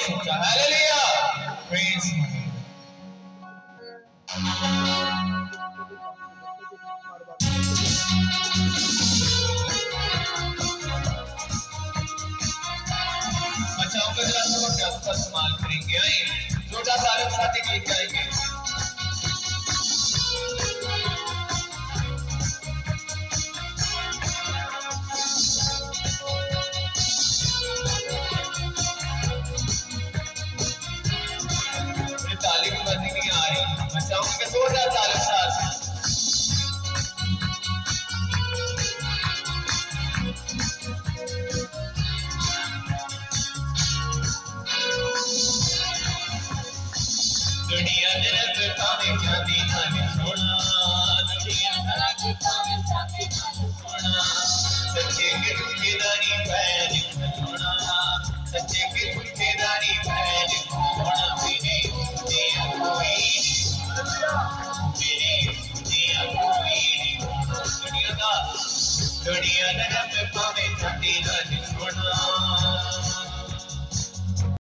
सोचा। Hallelujah, praise God. बचाओ का जरा सब अपने आप का इस्तेमाल करेंगे। आए छोटा तालब साथ एक गीत गाएंगे। ताली की बंदी नहीं आ रही, बचाओ का छोटा तालब साथ। दुनिया दे रब ताने चांदी नाल सोना, दुनिया दा रब ताने चांदी नाल सोना, सच्चे के झूठे दा नी पैर सोना, सच्चे के झूठे दा नी पैर सोना। मेरे दुनिया कोई नहीं, मेरे दुनिया कोई नहीं, दुनिया दा रब ताने